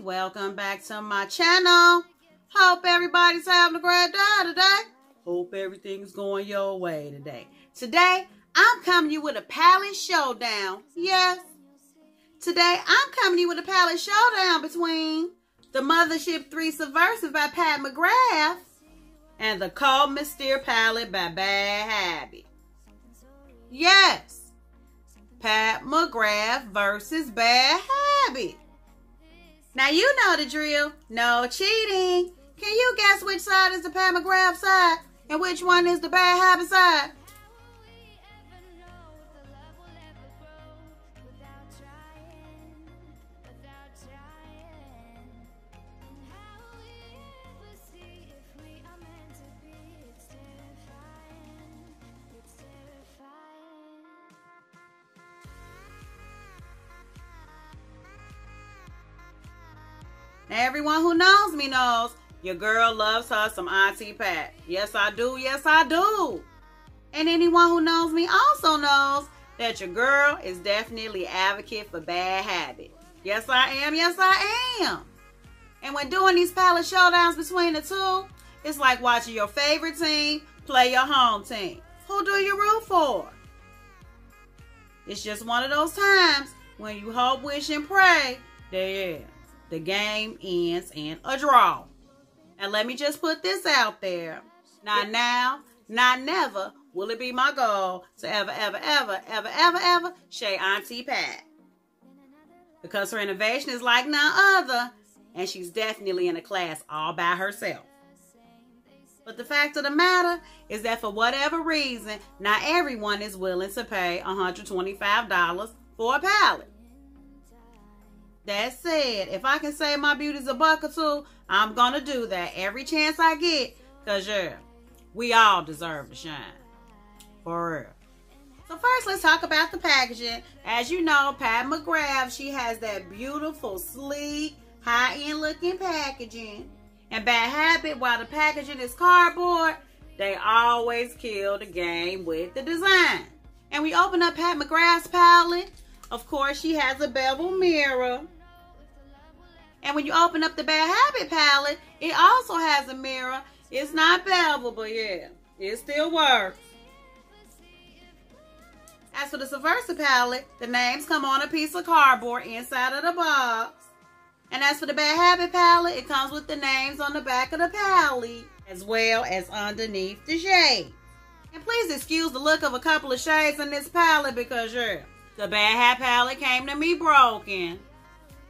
welcome back to my channel. Hope everybody's having a great day today. Hope everything's going your way today. Today, I'm coming to you with a palette showdown. Yes. Today, I'm coming to you with a palette showdown between the Mothership 3 Subversive by Pat McGrath and the Cold Mystére palette by Bad Habit. Yes. Pat McGrath versus Bad Habit. Now you know the drill. No cheating. Can you guess which side is the Pat McGrath side and which one is the Bad Habit side? Now, everyone who knows me knows your girl loves her some Auntie Pat. Yes, I do. Yes, I do. And anyone who knows me also knows that your girl is definitely an advocate for Bad Habit. Yes, I am. Yes, I am. And when doing these palette showdowns between the two, it's like watching your favorite team play your home team. Who do you root for? It's just one of those times when you hope, wish, and pray that the game ends in a draw. And let me just put this out there. Not now, not never will it be my goal to ever shade Auntie Pat. Because her innovation is like none other, and she's definitely in a class all by herself. But the fact of the matter is that for whatever reason, not everyone is willing to pay $125 for a palette. That said, if I can save my beauties a buck or two, I'm going to do that every chance I get. Because, yeah, we all deserve to shine. For real. So first, let's talk about the packaging. As you know, Pat McGrath, she has that beautiful, sleek, high-end looking packaging. And Bad Habit, while the packaging is cardboard, they always kill the game with the design. And we open up Pat McGrath's palette. Of course, she has a bevel mirror. And when you open up the Bad Habit palette, it also has a mirror. It's not bevel, but yeah, it still works. As for the Subversive palette, the names come on a piece of cardboard inside of the box. And as for the Bad Habit palette, it comes with the names on the back of the palette, as well as underneath the shade. And please excuse the look of a couple of shades in this palette because, yeah, the Bad Habit palette came to me broken.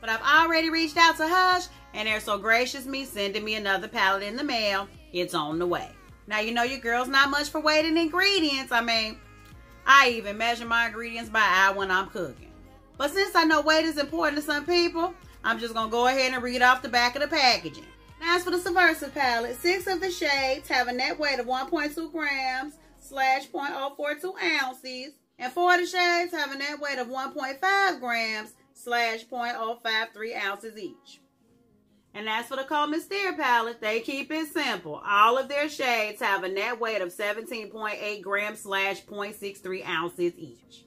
But I've already reached out to Hush, and they're so gracious me sending me another palette in the mail. It's on the way. Now, you know your girl's not much for weighting ingredients. I mean, I even measure my ingredients by eye when I'm cooking. But since I know weight is important to some people, I'm just going to go ahead and read off the back of the packaging. Now, as for the Subversive palette, 6 of the shades have a net weight of 1.2 grams / 0.042 ounces. And 4 of the shades have a net weight of 1.5 grams / 0.053 ounces each. And as for the Cold Mystére palette, they keep it simple. All of their shades have a net weight of 17.8 grams / 0.63 ounces each.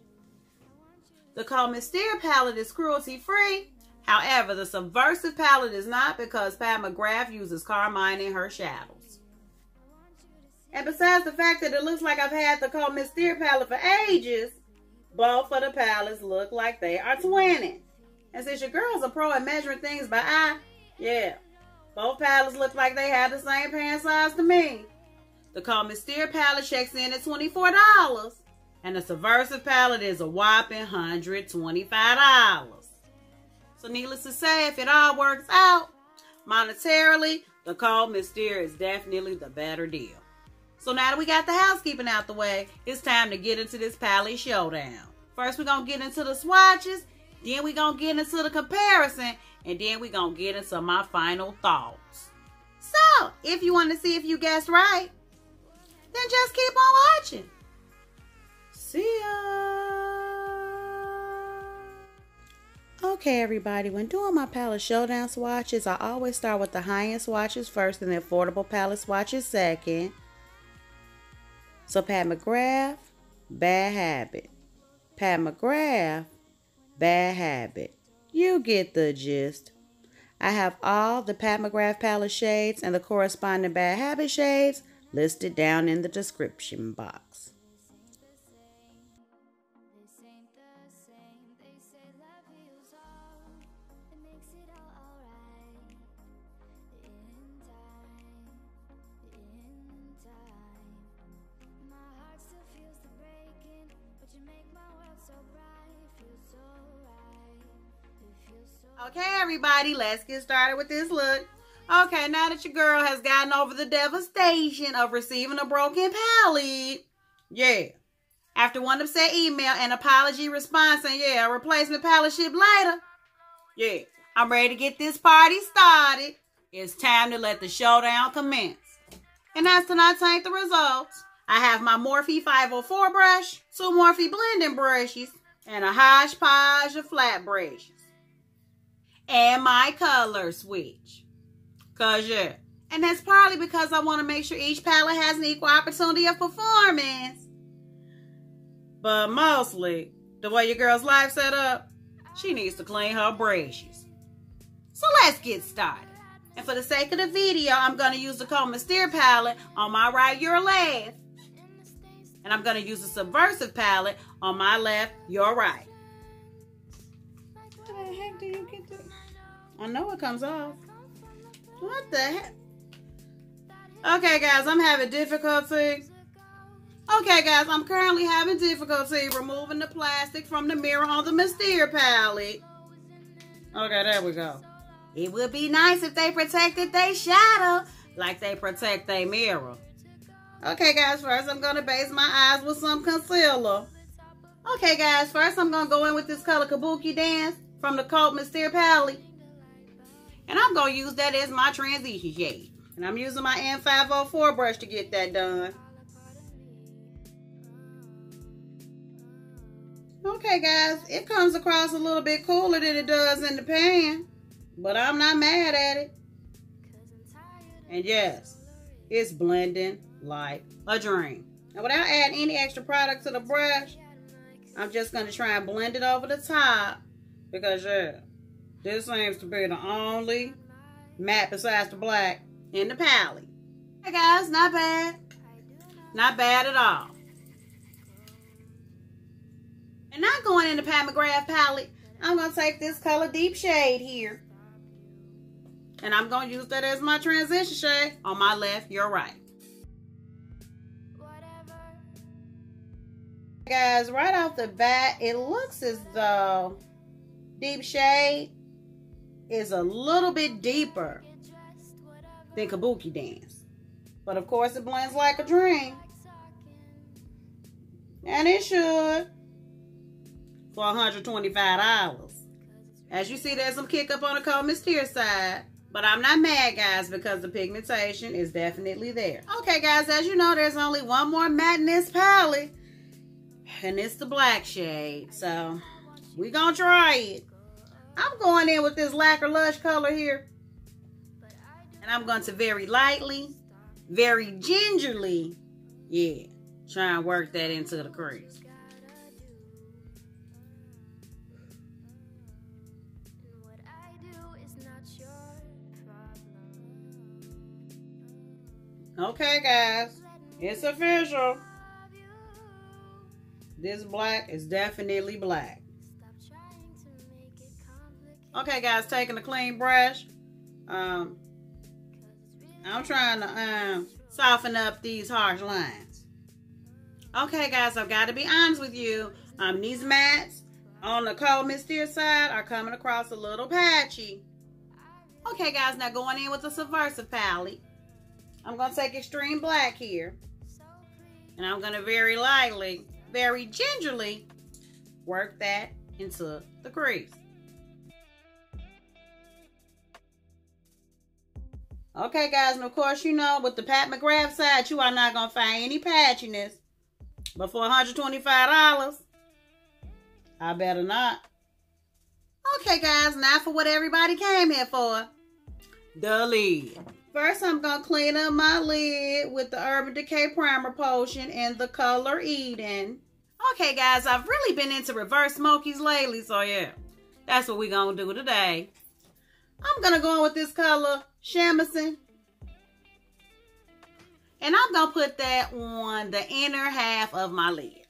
The Cold Mystére palette is cruelty-free. However, the Subversive palette is not because Pat McGrath uses carmine in her shadows. And besides the fact that it looks like I've had the Cold Mystére palette for ages, both of the palettes look like they are twinning. And since your girl's a pro at measuring things by eye, yeah, both palettes look like they have the same pan size to me. The Cold Mystére palette checks in at $24, and the Subversive palette is a whopping $125. So needless to say, if it all works out, monetarily, the Cold Mystére is definitely the better deal. So now that we got the housekeeping out the way, it's time to get into this palette showdown. First, we're going to get into the swatches, then we're going to get into the comparison, and then we're going to get into my final thoughts. So, if you want to see if you guessed right, then just keep on watching. See ya! Okay, everybody, when doing my palette showdown swatches, I always start with the high-end swatches first and the affordable palette swatches second. So Pat McGrath, Bad Habit. Pat McGrath, Bad Habit. You get the gist. I have all the Pat McGrath palette shades and the corresponding Bad Habit shades listed down in the description box. Okay, everybody, let's get started with this look. Okay, now that your girl has gotten over the devastation of receiving a broken palette, yeah, after one upset email and apology response and yeah, a replacement palette shipped later, yeah, I'm ready to get this party started. It's time to let the showdown commence. And as tonight ain't the results, I have my Morphe 504 brush, 2 Morphe blending brushes, and a hodgepodge of flat brushes. And my color switch. Cause yeah. And that's partly because I want to make sure each palette has an equal opportunity of performance. But mostly, the way your girl's life set up, she needs to clean her brushes. So let's get started. And for the sake of the video, I'm going to use the Mystére palette on my right, your left. And I'm going to use the Subversive palette on my left, your right. How the heck do you get that? I know it comes off. What the heck? Okay, guys, I'm having difficulty. Okay, guys, I'm currently having difficulty removing the plastic from the mirror on the Mystére palette. Okay, there we go. It would be nice if they protected their shadow like they protect their mirror. Okay, guys, first I'm going to base my eyes with some concealer. Okay, guys, first I'm going to go in with this color Kabuki Dance from the Mystére palette. And I'm going to use that as my transition shade. And I'm using my M504 brush to get that done. Okay, guys, it comes across a little bit cooler than it does in the pan. But I'm not mad at it. And yes, it's blending like a dream. Now, without adding any extra product to the brush, I'm just going to try and blend it over the top. Because, yeah, this seems to be the only matte besides the black in the palette. Hey guys, not bad. Not bad at all. And not going in the Pat McGrath palette, I'm going to take this color Deep shade here. And I'm going to use that as my transition shade on my left, your right. Guys, right off the bat, it looks as though Deep shade is a little bit deeper than Kabuki Dance. But of course it blends like a dream. And it should. For $125. As you see, there's some kick up on the Mystére side. But I'm not mad, guys, because the pigmentation is definitely there. Okay, guys, as you know, there's only one more matte in this palette. And it's the black shade. So we're going to try it. I'm going in with this Lacquer Lush color here. And I'm going to very lightly, very gingerly, yeah, try and work that into the crease. Okay, guys, it's official. This black is definitely black. Okay, guys, taking a clean brush. I'm trying to soften up these harsh lines. Okay, guys, I've got to be honest with you. These mattes on the Mystére side are coming across a little patchy. Okay, guys, now going in with the Subversive palette. I'm going to take extreme black here. And I'm going to very lightly, very gingerly work that into the crease. Okay, guys, and of course, you know, with the Pat McGrath side, you are not going to find any patchiness. But for $125, I better not. Okay, guys, now for what everybody came here for. The lid. First, I'm going to clean up my lid with the Urban Decay Primer Potion in the color Eden. Okay, guys, I've really been into reverse smokies lately, so yeah, that's what we're going to do today. I'm going to go in with this color, Shamisen. And I'm going to put that on the inner half of my lid.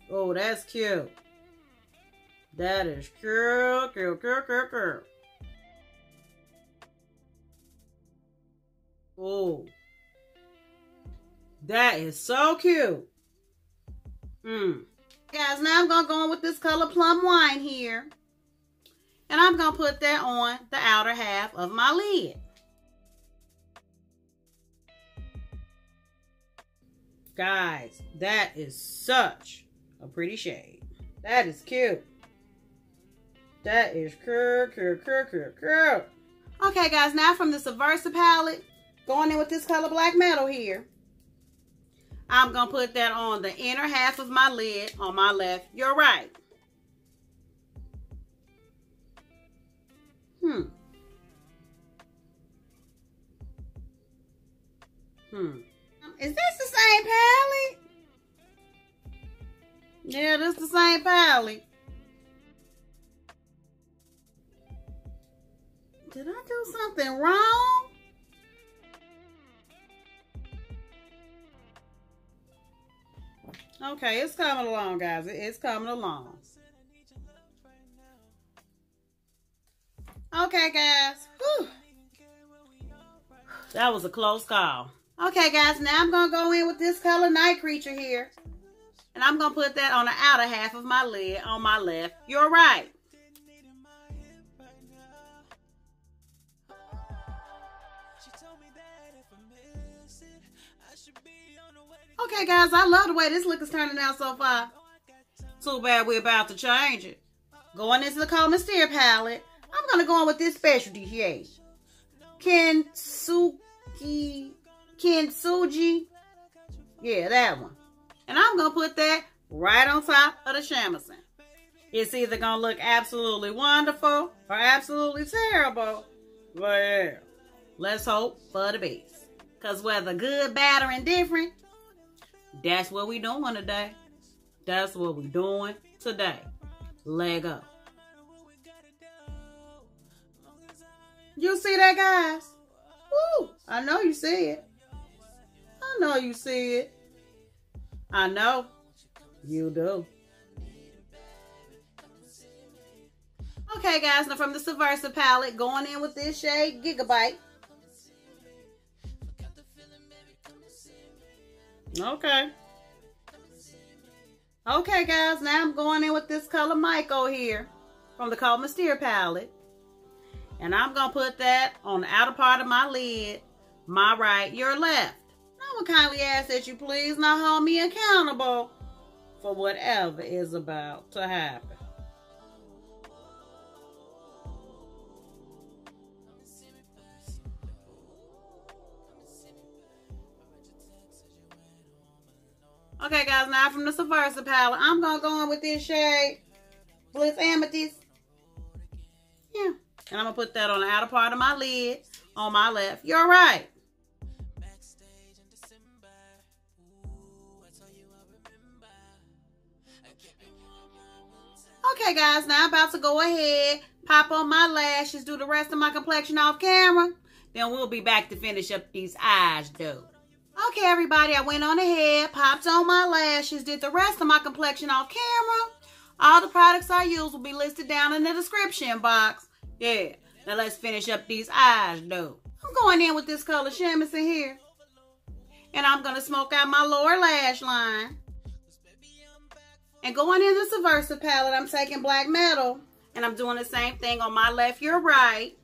Oh, that's cute. That is cute, cute, cute, cute, cute. Oh. That is so cute. Guys, now I'm going to go in with this color Plum Wine here. And I'm going to put that on the outer half of my lid. Guys, that is such a pretty shade. That is cute. That is cute, cute, cute, cute, cute. Okay, guys, now from the Subversive palette, going in with this color Black Metal here. I'm going to put that on the inner half of my lid on my left, your right. Is this the same palette? Yeah, this is the same palette. Did I do something wrong? Okay, it's coming along, guys. It's coming along. Okay, guys. Whew. That was a close call. Okay, guys. Now I'm going to go in with this color Night Creature here. And I'm going to put that on the outer half of my lid on my left, your right. Okay, guys, I love the way this look is turning out so far. Too bad we're about to change it. Going into the color Mystére palette, I'm going to go in with this specialty shade. KINTSUGI. Yeah, that one. And I'm going to put that right on top of the Shamisen. It's either going to look absolutely wonderful or absolutely terrible. But yeah, let's hope for the best. Because whether good, bad, or indifferent, that's what we doing today. That's what we doing today. Leg up. You see that, guys? Woo! I know you see it. I know you see it. I know you do. Okay, guys. Now from the Subversive palette, going in with this shade, Gigabyte. Okay. Okay, guys. Now I'm going in with this color MAIKO here from the color Mystére palette. And I'm going to put that on the outer part of my lid, my right, your left. I would kindly ask that you please not hold me accountable for whatever is about to happen. Okay, guys, now from the Subversive palette, I'm going to go in with this shade, BLITZ Amethyst. Yeah. And I'm going to put that on the outer part of my lid, on my left, your right. Okay, guys, now I'm about to go ahead, pop on my lashes, do the rest of my complexion off camera. Then we'll be back to finish up these eyes, though. Okay, everybody, I went on ahead, popped on my lashes, did the rest of my complexion off camera. All the products I use will be listed down in the description box. Yeah, now let's finish up these eyes, though. I'm going in with this color Shamisen here. And I'm going to smoke out my lower lash line. And going in the Subversive palette, I'm taking Black Metal. And I'm doing the same thing on my left, your right.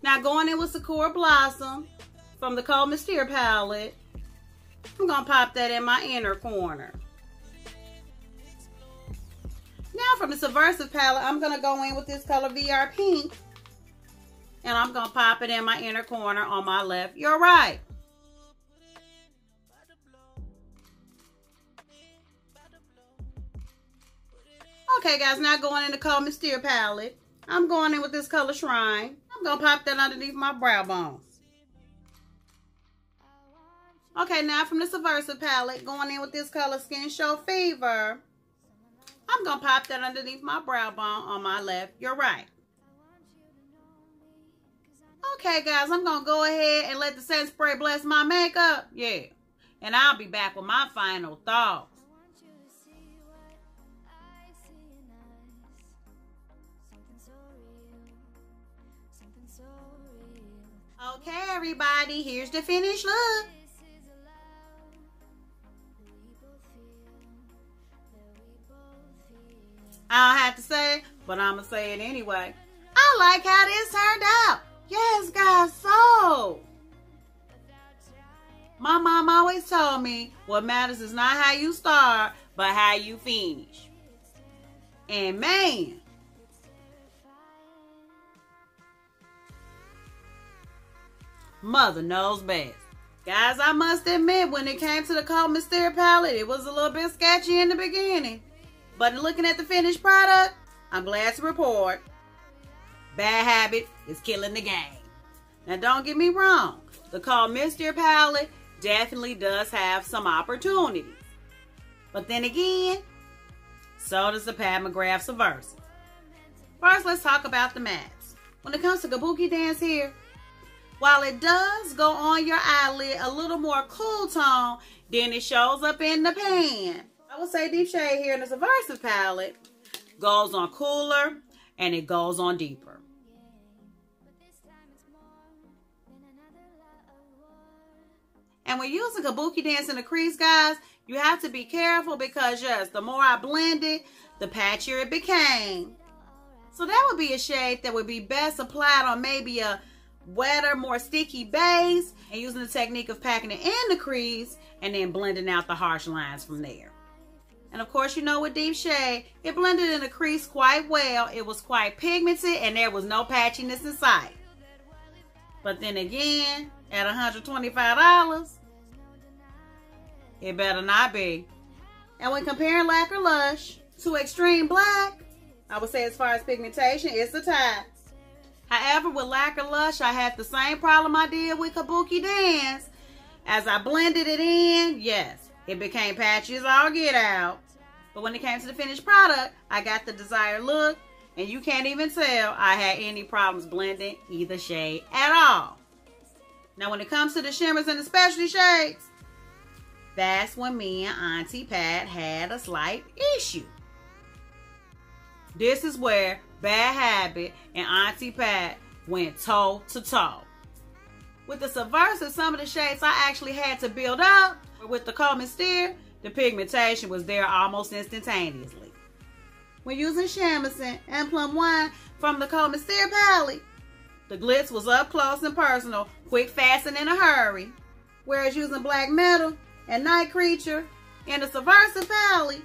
Now going in with Sakura Blossom from the color Mystére palette. I'm going to pop that in my inner corner. Now from the Subversive palette, I'm going to go in with this color VR Pink. And I'm going to pop it in my inner corner on my left, your right. Okay, guys, now going in the color Mystére palette, I'm going in with this color Shrine. I'm going to pop that underneath my brow bone. Okay, now from the Subversive palette, going in with this color SKINSHOW Fever. I'm going to pop that underneath my brow bone on my left, your right. Okay, guys, I'm going to go ahead and let the setting spray bless my makeup. Yeah. And I'll be back with my final thoughts. Okay, everybody, here's the finished look. I don't have to say it, but I'm going to say it anyway. I like how this turned out. Yes, guys, so. My mom always told me what matters is not how you start, but how you finish. And man, mother knows best. Guys, I must admit, when it came to the Cold Mystére palette, it was a little bit sketchy in the beginning. But looking at the finished product, I'm glad to report, Bad Habit is killing the game. Now, don't get me wrong. The Cold Mystére palette definitely does have some opportunities. But then again, so does the Pat McGrath Subversive. First, let's talk about the mattes. When it comes to Kabuki Dance here, while it does go on your eyelid a little more cool tone, then it shows up in the pan. I would say Deep Shade here in the Subversive palette goes on cooler and it goes on deeper. And when using Kabuki Dance in the crease, guys, you have to be careful because, yes, the more I blend it, the patchier it became. So that would be a shade that would be best applied on maybe a wetter, more sticky base, and using the technique of packing it in the crease and then blending out the harsh lines from there. And of course, you know, with Deep Shade, it blended in the crease quite well. It was quite pigmented and there was no patchiness in sight. But then again, at $125, it better not be. And when comparing Lacquer Lush to Extreme Black, I would say as far as pigmentation, it's a tie. However, with Lacquer Lush, I had the same problem I did with Kabuki Dance. As I blended it in, yes, it became patchy as all get out. But when it came to the finished product, I got the desired look, and you can't even tell I had any problems blending either shade at all. Now, when it comes to the shimmers and the specialty shades, that's when me and Auntie Pat had a slight issue. This is where Bad Habit and Auntie Pat went toe to toe. With the Subversive, some of the shades I actually had to build up. With the Cold Mystére, the pigmentation was there almost instantaneously. When using SHAMISEN and Plum Wine from the Cold Mystére palette, the glitz was up close and personal, quick, fast, and in a hurry. Whereas using Black Metal and Night Creature in the Subversive palette,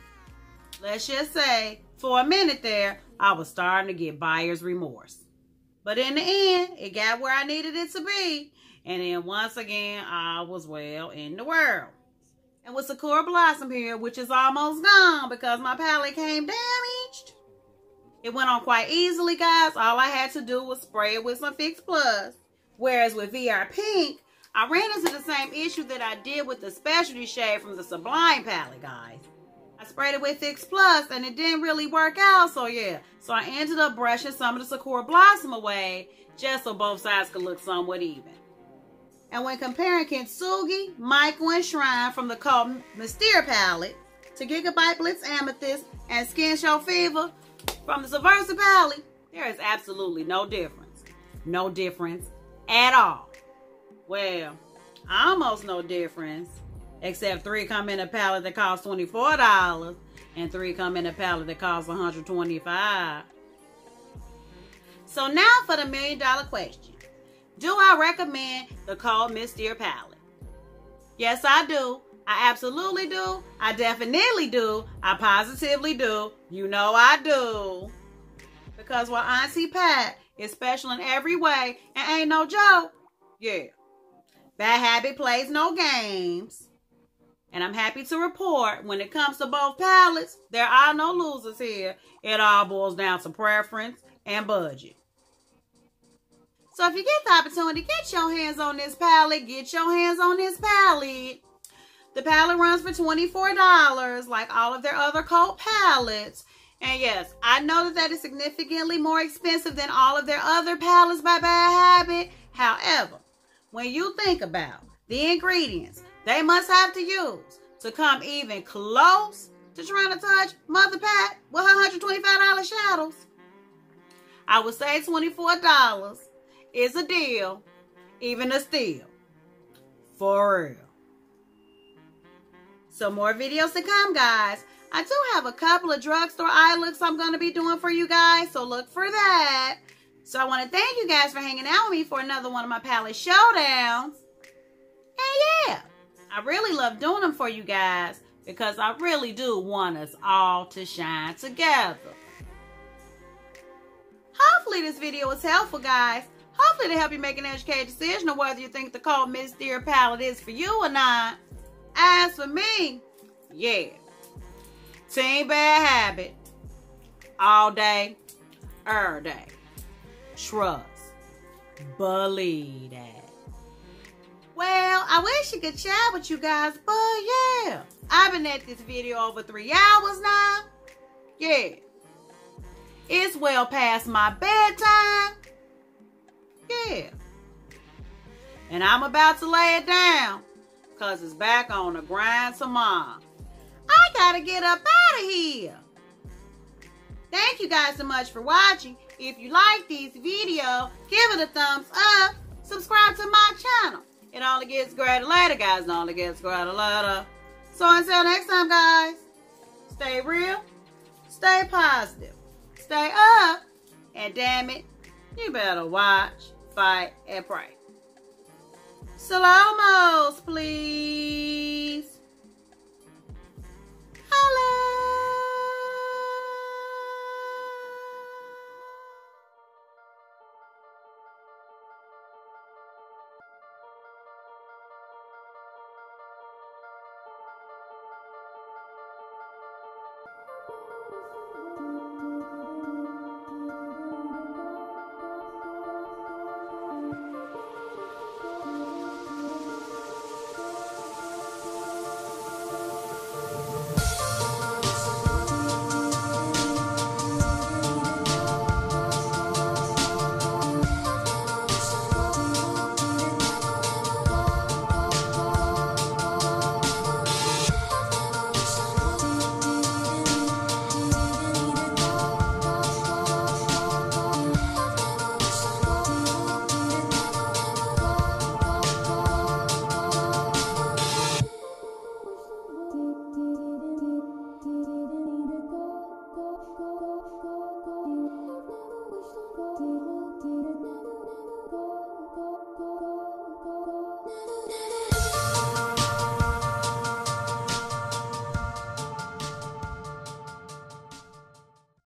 let's just say, for a minute there, I was starting to get buyer's remorse. But in the end, it got where I needed it to be. And then once again, I was well in the world. And with Sakura Blossom here, which is almost gone because my palette came damaged, it went on quite easily, guys. All I had to do was spray it with some Fix Plus. Whereas with VR Pink, I ran into the same issue that I did with the specialty shade from the Sublime palette, guys. I sprayed it with Fix Plus and it didn't really work out, so yeah. So I ended up brushing some of the Sakura Blossom away just so both sides could look somewhat even. And when comparing Kintsugi, MAIKO, and Shrine from the Cold Mystére palette to GIGABYTE, BLITZ, AMETHYST, and SKINSHOW Fever from the Subversive palette, there is absolutely no difference. No difference at all. Well, almost no difference, except 3 come in a palette that costs $24 and 3 come in a palette that costs $125. So now for the $1 million question. Do I recommend the Cold Mystére palette? Yes, I do. I absolutely do. I definitely do. I positively do. You know I do. Because while Auntie Pat is special in every way and ain't no joke, yeah, Bad Habit plays no games. And I'm happy to report when it comes to both palettes, there are no losers here. It all boils down to preference and budget. So if you get the opportunity, get your hands on this palette. Get your hands on this palette. The palette runs for $24, like all of their other cult palettes. And yes, I know that is significantly more expensive than all of their other palettes by Bad Habit. However, when you think about the ingredients they must have to use to come even close to trying to touch Mother Pat with her $125 shadows, I would say $24 is a deal, even a steal. For real. So more videos to come, guys. I do have a couple of drugstore eye looks I'm going to be doing for you guys, so look for that. So I want to thank you guys for hanging out with me for another one of my palette showdowns. And yeah, I really love doing them for you guys because I really do want us all to shine together. Hopefully this video was helpful, guys. Hopefully to help you make an educated decision on whether you think the cold Mystére palette is for you or not. As for me, yeah. Team Bad Habit. All day, every day. Trust. Believe that. Well, I wish I could chat with you guys, but yeah. I've been at this video over 3 hours now. Yeah. It's well past my bedtime. Yeah. And I'm about to lay it down because it's back on the grind tomorrow. I gotta get up out of here. Thank you guys so much for watching. If you like these videos, give it a thumbs up. Subscribe to my channel. It only gets greater later, guys. It only gets greater later. So until next time, guys, stay real, stay positive, stay up, and damn it, you better watch, fight, and pray. Slow-mos, please. Hello.